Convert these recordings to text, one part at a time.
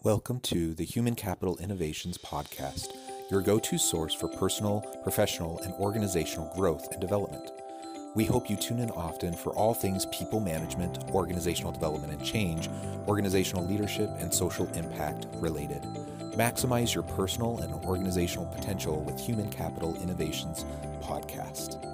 Welcome to the Human Capital Innovations Podcast, your go-to source for personal, professional, and organizational growth and development. We hope you tune in often for all things people management, organizational development and change, organizational leadership, and social impact related. Maximize your personal and organizational potential with Human Capital Innovations Podcast.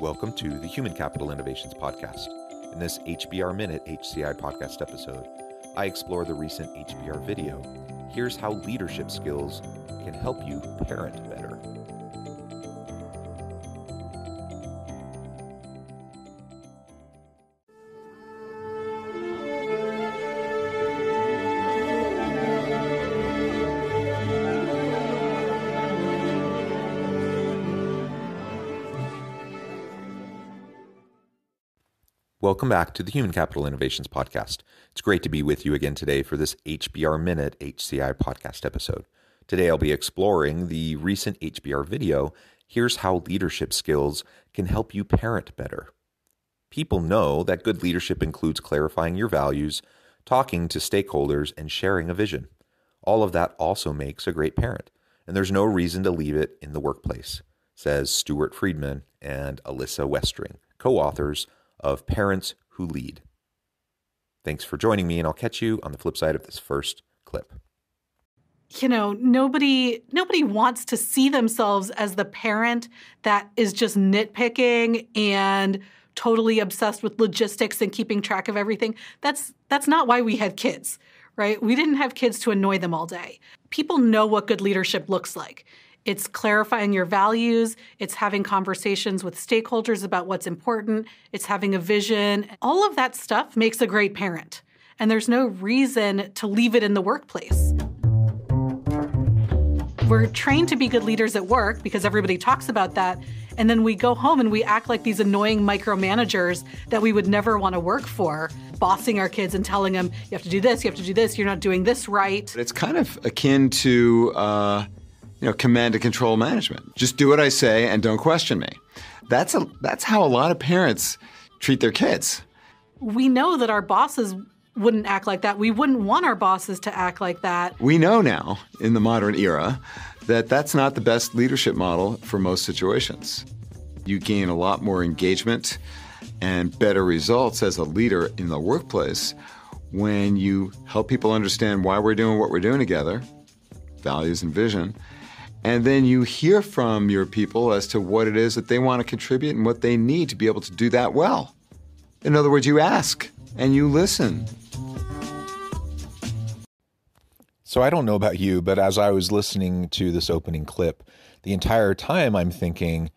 Welcome to the Human Capital Innovations Podcast. In this HBR Minute HCI podcast episode, I explore the recent HBR video, Here's How Leadership Skills Can Help You Parent Better. Welcome back to the Human Capital Innovations Podcast. It's great to be with you again today for this HBR Minute HCI podcast episode. Today I'll be exploring the recent HBR video, Here's How Leadership Skills Can Help You Parent Better. People know that good leadership includes clarifying your values, talking to stakeholders, and sharing a vision. All of that also makes a great parent, and there's no reason to leave it in the workplace, says Stewart Friedman and Alyssa Westring, co-authors of Parents Who Lead. Thanks for joining me, and I'll catch you on the flip side of this first clip. You know, nobody wants to see themselves as the parent that is just nitpicking and totally obsessed with logistics and keeping track of everything. That's not why we had kids, right? We didn't have kids to annoy them all day. People know what good leadership looks like. It's clarifying your values. It's having conversations with stakeholders about what's important. It's having a vision. All of that stuff makes a great parent. And there's no reason to leave it in the workplace. We're trained to be good leaders at work because everybody talks about that. And then we go home and we act like these annoying micromanagers that we would never want to work for, bossing our kids and telling them, you have to do this, you have to do this, you're not doing this right. It's kind of akin to command and control management. Just do what I say and don't question me. That's how a lot of parents treat their kids. We know that our bosses wouldn't act like that. We wouldn't want our bosses to act like that. We know now, in the modern era, that that's not the best leadership model for most situations. You gain a lot more engagement and better results as a leader in the workplace when you help people understand why we're doing what we're doing together, values and vision, and then you hear from your people as to what it is that they want to contribute and what they need to be able to do that well. In other words, you ask and you listen. So I don't know about you, but as I was listening to this opening clip, the entire time I'm thinking,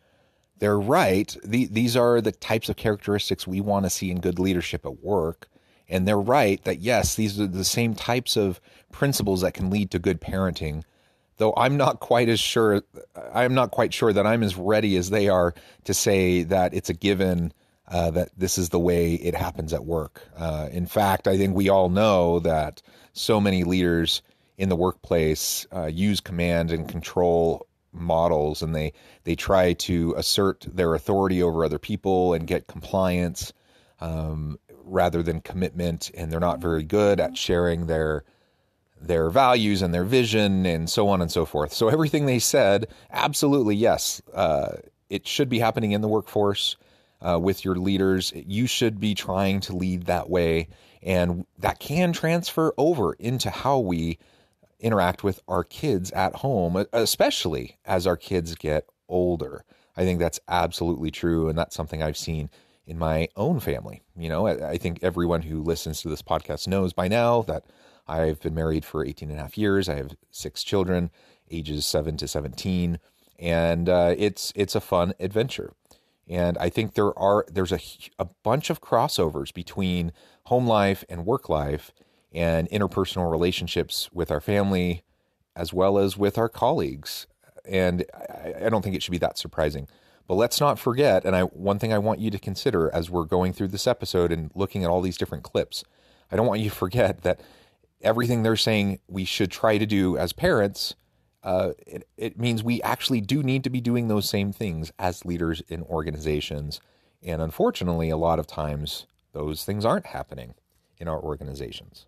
they're right. These are the types of characteristics we want to see in good leadership at work. And they're right that, yes, these are the same types of principles that can lead to good parenting. Though I'm not quite sure that I'm as ready as they are to say that it's a given that this is the way it happens at work. In fact, I think we all know that so many leaders in the workplace use command and control models, and they try to assert their authority over other people and get compliance rather than commitment, and they're not very good at sharing their values and their vision and so on and so forth. So everything they said, absolutely, yes, it should be happening in the workforce with your leaders. You should be trying to lead that way, and that can transfer over into how we interact with our kids at home, especially as our kids get older. I think that's absolutely true, and that's something I've seen in my own family. You know, I think everyone who listens to this podcast knows by now that I've been married for 18 and a half years. I have 6 children, ages 7 to 17, and it's a fun adventure. And I think there's a bunch of crossovers between home life and work life and interpersonal relationships with our family as well as with our colleagues. And I don't think it should be that surprising. But let's not forget, and one thing I want you to consider as we're going through this episode and looking at all these different clips, I don't want you to forget that everything they're saying we should try to do as parents it means we actually do need to be doing those same things as leaders in organizations. And unfortunately, a lot of times those things aren't happening in our organizations.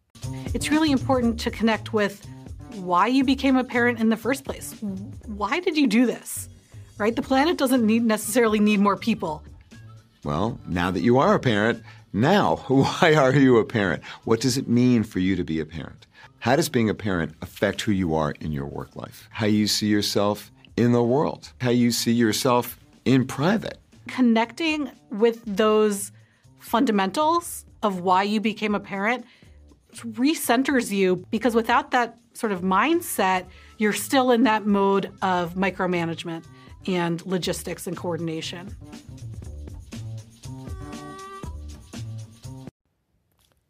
It's really important to connect with why you became a parent in the first place. Why did you do this? Right? The planet doesn't necessarily need more people. Well, now that you are a parent, now, why are you a parent? What does it mean for you to be a parent? How does being a parent affect who you are in your work life? How you see yourself in the world? How you see yourself in private? Connecting with those fundamentals of why you became a parent recenters you, because without that sort of mindset, you're still in that mode of micromanagement and logistics and coordination.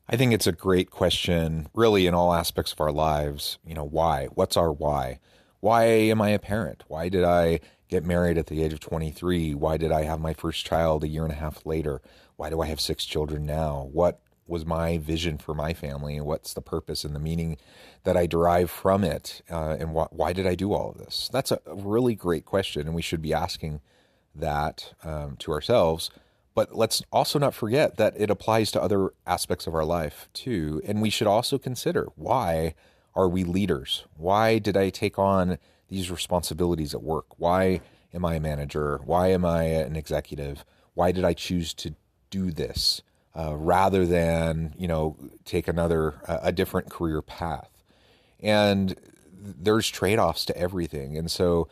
I think it's a great question, really, in all aspects of our lives. Why? What's our why? Why am I a parent? Why did I get married at the age of 23? Why did I have my first child a year and a half later? Why do I have 6 children now? What was my vision for my family? And what's the purpose and the meaning that I derive from it? And why did I do all of this? That's a really great question, and we should be asking that to ourselves. But let's also not forget that it applies to other aspects of our life too. And we should also consider, why are we leaders? Why did I take on these responsibilities at work? Why am I a manager? Why am I an executive? Why did I choose to do this rather than, take a different career path? And there's trade-offs to everything. And so,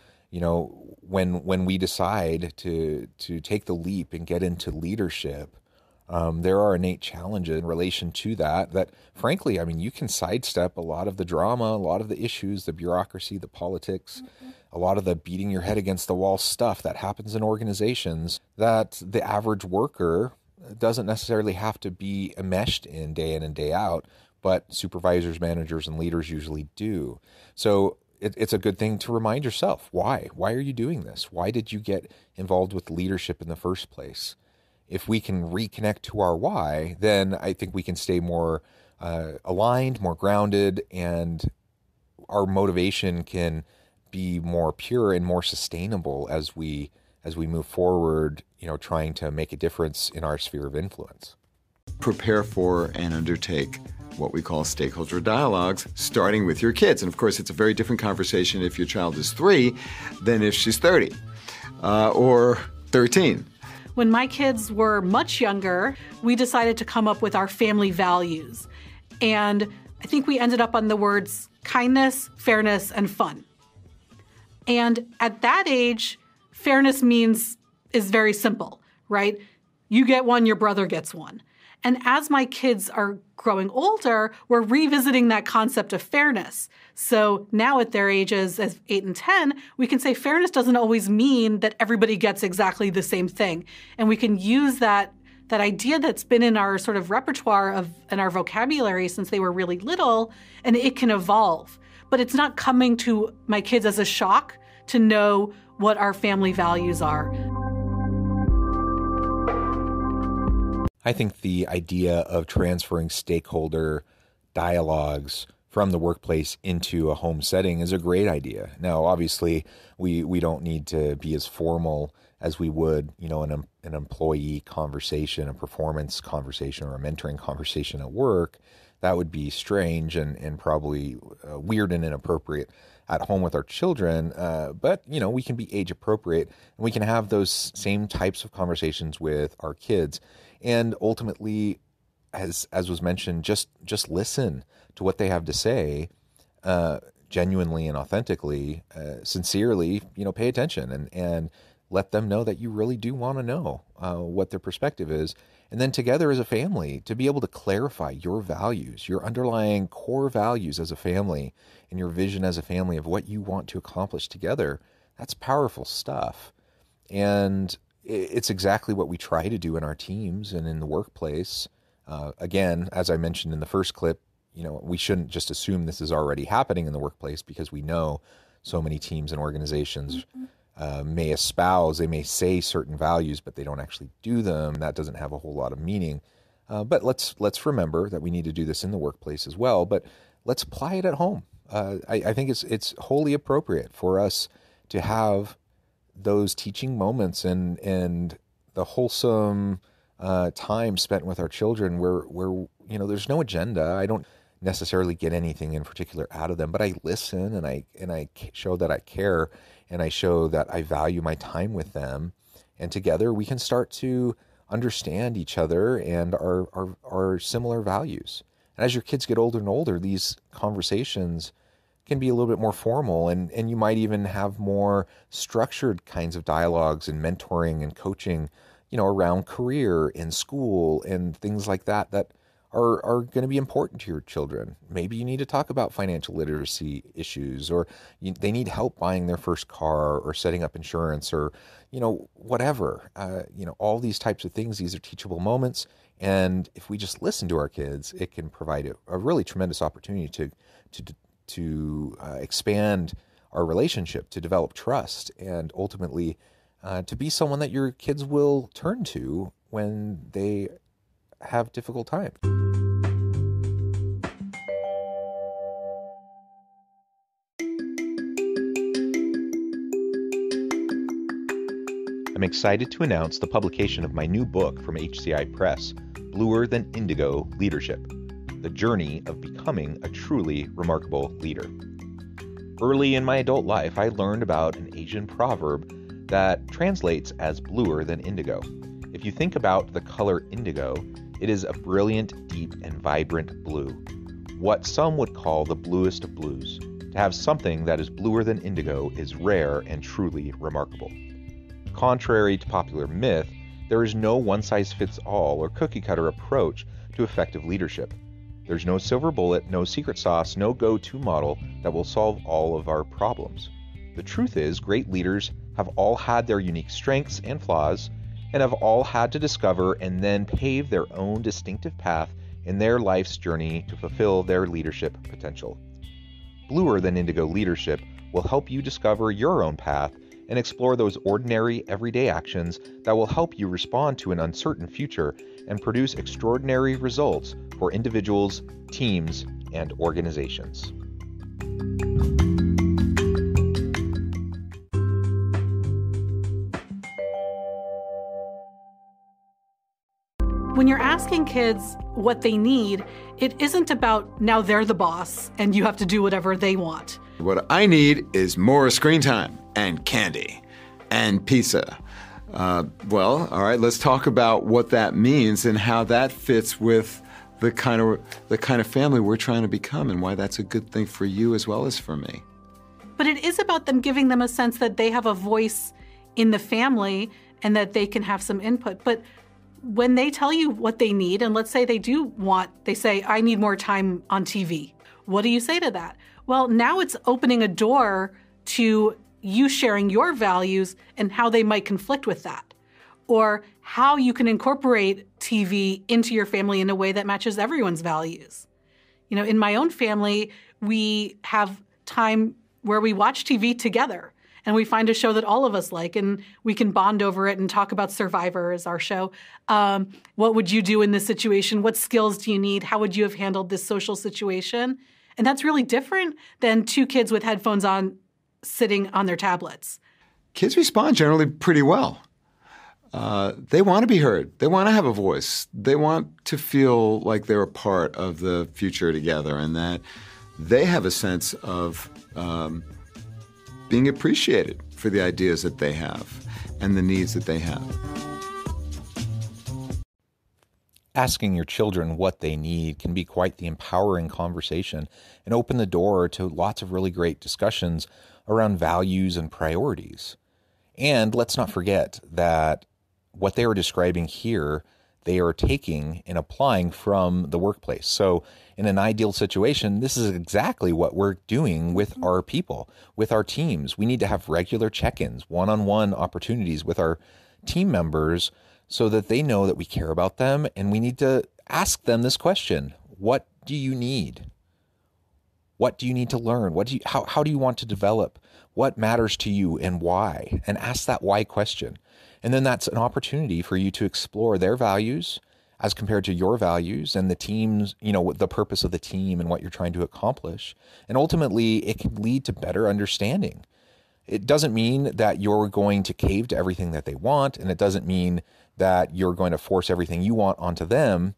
when we decide to take the leap and get into leadership, there are innate challenges in relation to that frankly, you can sidestep a lot of the drama, a lot of the issues, the bureaucracy, the politics, a lot of the beating your head against the wall stuff that happens in organizations that the average worker doesn't necessarily have to be enmeshed in and day out, but supervisors, managers, and leaders usually do. So it's a good thing to remind yourself, why? Why are you doing this? Why did you get involved with leadership in the first place? If we can reconnect to our why, then I think we can stay more aligned, more grounded, and our motivation can be more pure and more sustainable as we move forward, trying to make a difference in our sphere of influence. Prepare for and undertake what we call stakeholder dialogues, starting with your kids. And of course, it's a very different conversation if your child is 3 than if she's 30 or 13. When my kids were much younger, we decided to come up with our family values. And I think we ended up on the words kindness, fairness, and fun. And at that age, fairness is very simple, right? You get one, your brother gets one. And as my kids are growing older, we're revisiting that concept of fairness. So now at their ages, as 8 and 10, we can say fairness doesn't always mean that everybody gets exactly the same thing. And we can use that idea that's been in our sort of repertoire in our vocabulary since they were really little, and it can evolve. But it's not coming to my kids as a shock to know what our family values are. I think the idea of transferring stakeholder dialogues from the workplace into a home setting is a great idea. Now, obviously, we don't need to be as formal as we would, an employee conversation, a performance conversation, or a mentoring conversation at work. That would be strange and probably weird and inappropriate at home with our children. But, we can be age appropriate, and we can have those same types of conversations with our kids. And ultimately, as was mentioned, just listen to what they have to say, genuinely and authentically, sincerely. Pay attention and let them know that you really do want to know what their perspective is. And then together as a family, to be able to clarify your values, your underlying core values as a family, and your vision as a family of what you want to accomplish together. That's powerful stuff. And it's exactly what we try to do in our teams and in the workplace. Again, as I mentioned in the first clip, we shouldn't just assume this is already happening in the workplace, because we know so many teams and organizations may espouse, they may say certain values, but they don't actually do them. That doesn't have a whole lot of meaning. But let's remember that we need to do this in the workplace as well. But let's apply it at home. I think it's wholly appropriate for us to have those teaching moments and the wholesome time spent with our children where there's no agenda. I don't necessarily get anything in particular out of them, but I listen and I show that I care, and I show that I value my time with them, and together we can start to understand each other and our similar values. And as your kids get older and older, these conversations can be a little bit more formal, and you might even have more structured kinds of dialogues and mentoring and coaching, around career and school and things like that are going to be important to your children. Maybe you need to talk about financial literacy issues, or they need help buying their first car or setting up insurance, or, whatever. All these types of things, these are teachable moments. And if we just listen to our kids, it can provide a really tremendous opportunity to expand our relationship, to develop trust, and ultimately to be someone that your kids will turn to when they have difficult times. I'm excited to announce the publication of my new book from HCI Press, Bluer Than Indigo Leadership: The Journey of Becoming a Truly Remarkable Leader. Early in my adult life, I learned about an Asian proverb that translates as bluer than indigo. If you think about the color indigo, it is a brilliant, deep, and vibrant blue, what some would call the bluest of blues. To have something that is bluer than indigo is rare and truly remarkable. Contrary to popular myth, there is no one-size-fits-all or cookie-cutter approach to effective leadership. There's no silver bullet, no secret sauce, no go-to model that will solve all of our problems. The truth is, great leaders have all had their unique strengths and flaws, and have all had to discover and then pave their own distinctive path in their life's journey to fulfill their leadership potential. Bluer Than Indigo Leadership will help you discover your own path and explore those ordinary, everyday actions that will help you respond to an uncertain future and produce extraordinary results for individuals, teams, and organizations. When you're asking kids what they need, it isn't about now they're the boss and you have to do whatever they want. What I need is more screen time and candy and pizza. Well, all right, let's talk about what that means and how that fits with the kind of family we're trying to become, and why that's a good thing for you as well as for me. But it is about them giving them a sense that they have a voice in the family and that they can have some input. But when they tell you what they need, and let's say they say, I need more time on TV. What do you say to that? Well, now it's opening a door to you sharing your values and how they might conflict with that, or how you can incorporate TV into your family in a way that matches everyone's values. In my own family, we have time where we watch TV together and we find a show that all of us like, and we can bond over it and talk about Survivor as our show. What would you do in this situation? What skills do you need? How would you have handled this social situation? And that's really different than two kids with headphones on sitting on their tablets. Kids respond generally pretty well. They want to be heard. They want to have a voice. They want to feel like they're a part of the future together, and that they have a sense of being appreciated for the ideas that they have and the needs that they have. Asking your children what they need can be quite the empowering conversation and open the door to lots of really great discussions around values and priorities. And let's not forget that what they are describing here, they are taking and applying from the workplace. So in an ideal situation, this is exactly what we're doing with our people, with our teams. We need to have regular check-ins, one-on-one opportunities with our team members so that they know that we care about them, and we need to ask them this question: what do you need? What do you need to learn? How do you want to develop? What matters to you and why? And ask that why question. And then that's an opportunity for you to explore their values, as compared to your values and the team's, the purpose of the team and what you're trying to accomplish. And ultimately, it can lead to better understanding. It doesn't mean that you're going to cave to everything that they want, and it doesn't mean that you're going to force everything you want onto them.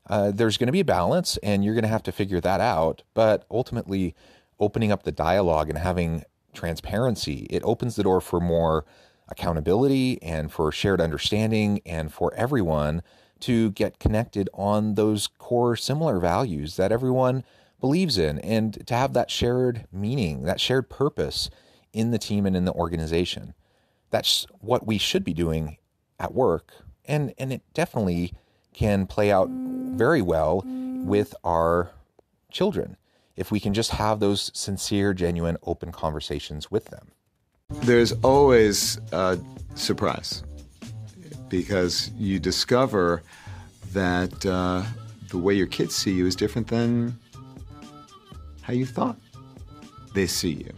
There's going to be a balance, and you're going to have to figure that out. But ultimately, opening up the dialogue and having transparency, it opens the door for more accountability and for shared understanding and for everyone to get connected on those core similar values that everyone believes in, and to have that shared meaning, that shared purpose in the team and in the organization. That's what we should be doing at work. And it definitely can play out very well with our children if we can just have those sincere, genuine, open conversations with them. There's always a surprise because you discover that the way your kids see you is different than how you thought they see you.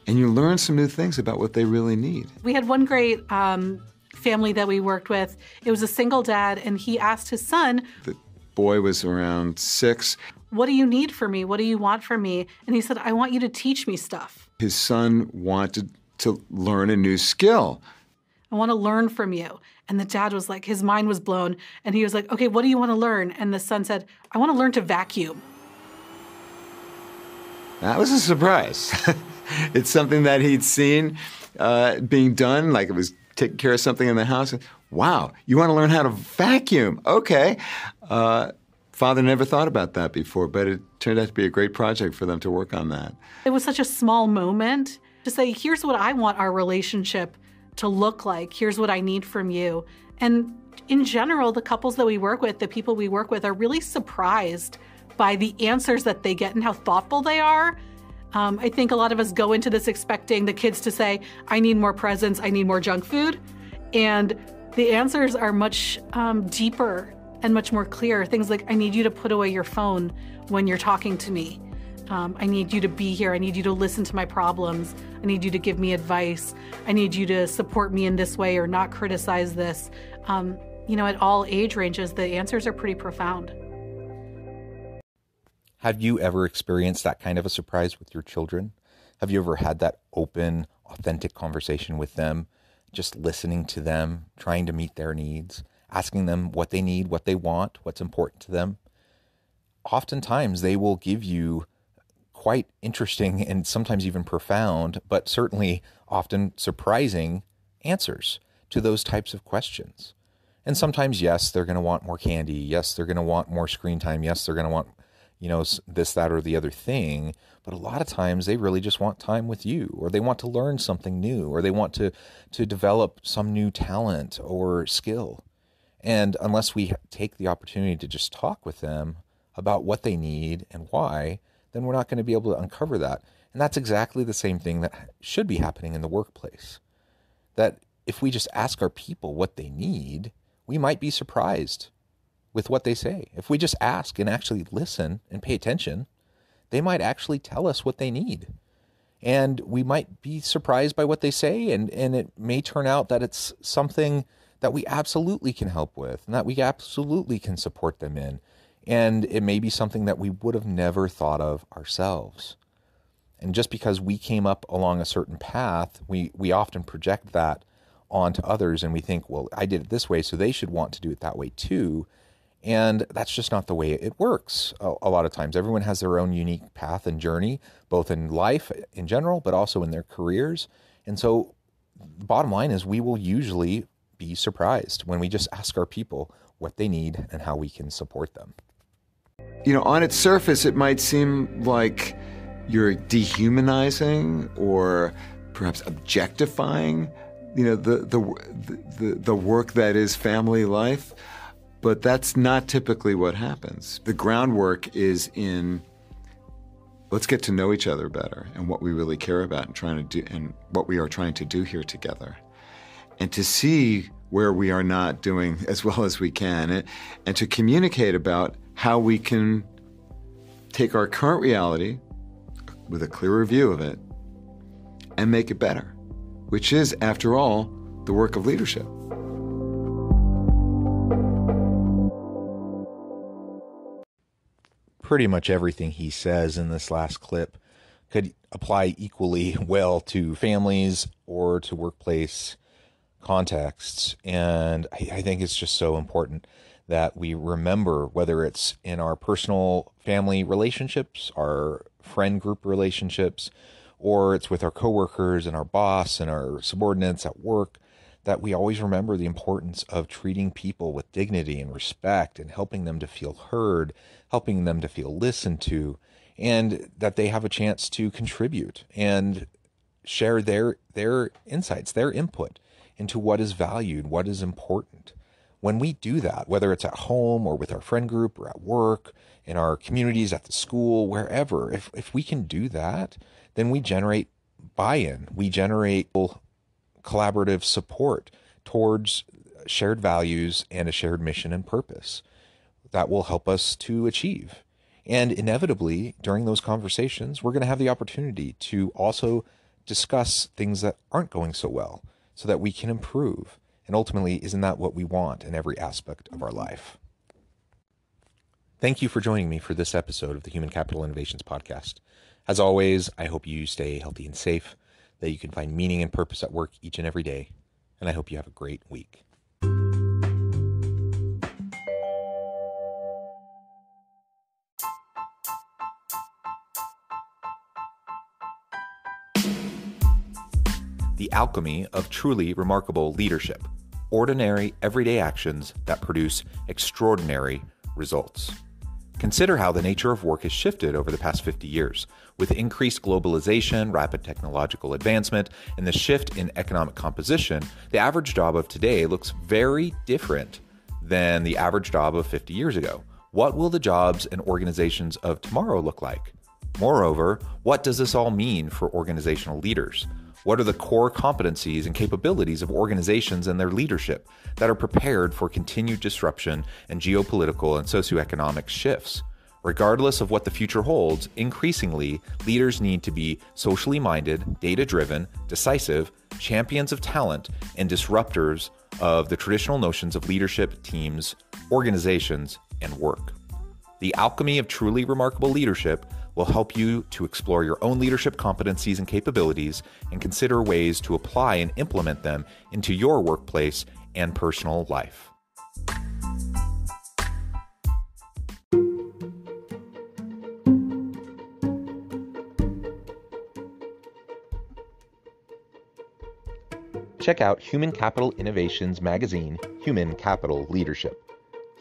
And you learn some new things about what they really need. We had one great family that we worked with. It was a single dad, and he asked his son, The boy was around 6. "What do you need from me? What do you want from me?" And he said, "I want you to teach me stuff. His son wanted to learn a new skill. I want to learn from you." And the dad was like, his mind was blown. And he was like, "Okay, what do you want to learn?" And the son said, "I want to learn to vacuum." That was a surprise. It's something that he'd seen being done, like it was taking care of something in the house. Wow, you want to learn how to vacuum? Okay. Father never thought about that before, but it turned out to be a great project for them to work on that. It was such a small moment to say, here's what I want our relationship to look like. Here's what I need from you. And in general, the couples that we work with, the people we work with, are really surprised by the answers that they get and how thoughtful they are. I think a lot of us go into this expecting the kids to say, "I need more presents, I need more junk food." And the answers are much deeper and much more clear. Things like, "I need you to put away your phone when you're talking to me. I need you to be here. I need you to listen to my problems. I need you to give me advice. I need you to support me in this way or not criticize this." At all age ranges, the answers are pretty profound. Have you ever experienced that kind of a surprise with your children? Have you ever had that open, authentic conversation with them, just listening to them, trying to meet their needs, asking them what they need, what they want, what's important to them? Oftentimes, they will give you quite interesting and sometimes even profound, but certainly often surprising answers to those types of questions. And sometimes, yes, they're going to want more candy. Yes, they're going to want more screen time. Yes, they're going to want this, that, or the other thing. But a lot of times they really just want time with you, or they want to learn something new, or they want to develop some new talent or skill. And unless we take the opportunity to just talk with them about what they need and why, then we're not going to be able to uncover that. And that's exactly the same thing that should be happening in the workplace. That if we just ask our people what they need, we might be surprised with what they say. If we just ask and actually listen and pay attention, they might actually tell us what they need. And we might be surprised by what they say, and it may turn out that it's something that we absolutely can help with and that we absolutely can support them in. And it may be something that we would have never thought of ourselves. And just because we came up along a certain path, we often project that onto others, and we think, well, I did it this way, so they should want to do it that way too. And that's just not the way it works. A lot of times, everyone has their own unique path and journey, both in life in general, but also in their careers. And so the bottom line is we will usually be surprised when we just ask our people what they need and how we can support them. On its surface, it might seem like you're dehumanizing or perhaps objectifying, the work that is family life. But that's not typically what happens. The groundwork is in let's get to know each other better and what we really care about and trying to do and what we are trying to do here together. And to see where we are not doing as well as we can and to communicate about how we can take our current reality with a clearer view of it and make it better, which is, after all, the work of leadership. pretty much everything he says in this last clip could apply equally well to families or to workplace contexts. And I think it's just so important that we remember, whether it's in our personal family relationships, our friend group relationships, or it's with our coworkers and our boss and our subordinates at work, that we always remember the importance of treating people with dignity and respect and helping them to feel heard, helping them to feel listened to, and that they have a chance to contribute and share their insights, their input into what is valued, what is important. When we do that, whether it's at home or with our friend group or at work, in our communities, at the school, wherever, if we can do that, then we generate buy-in. We generate collaborative support towards shared values and a shared mission and purpose that will help us to achieve. And inevitably, during those conversations, we're going to have the opportunity to also discuss things that aren't going so well so that we can improve. And ultimately, isn't that what we want in every aspect of our life? Thank you for joining me for this episode of the Human Capital Innovations Podcast. As always, I hope you stay healthy and safe, that you can find meaning and purpose at work each and every day, and I hope you have a great week. The alchemy of truly remarkable leadership. Ordinary, everyday actions that produce extraordinary results. Consider how the nature of work has shifted over the past 50 years. With increased globalization, rapid technological advancement, and the shift in economic composition, the average job of today looks very different than the average job of 50 years ago. What will the jobs and organizations of tomorrow look like? Moreover, what does this all mean for organizational leaders? What are the core competencies and capabilities of organizations and their leadership that are prepared for continued disruption and geopolitical and socioeconomic shifts? Regardless of what the future holds, increasingly, leaders need to be socially minded, data-driven, decisive, champions of talent, and disruptors of the traditional notions of leadership, teams, organizations, and work. The alchemy of truly remarkable leadership will help you to explore your own leadership competencies and capabilities and consider ways to apply and implement them into your workplace and personal life. Check out Human Capital Innovations magazine, Human Capital Leadership.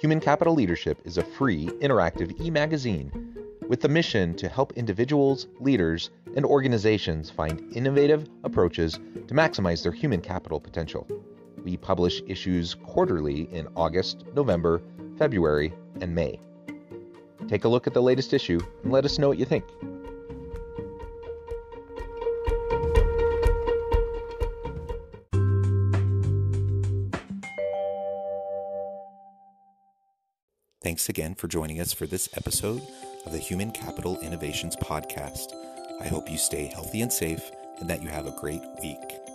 Human Capital Leadership is a free, interactive e-magazine with the mission to help individuals, leaders, and organizations find innovative approaches to maximize their human capital potential. We publish issues quarterly in August, November, February, and May. Take a look at the latest issue and let us know what you think. Thanks again for joining us for this episode of the Human Capital Innovations Podcast. I hope you stay healthy and safe and that you have a great week.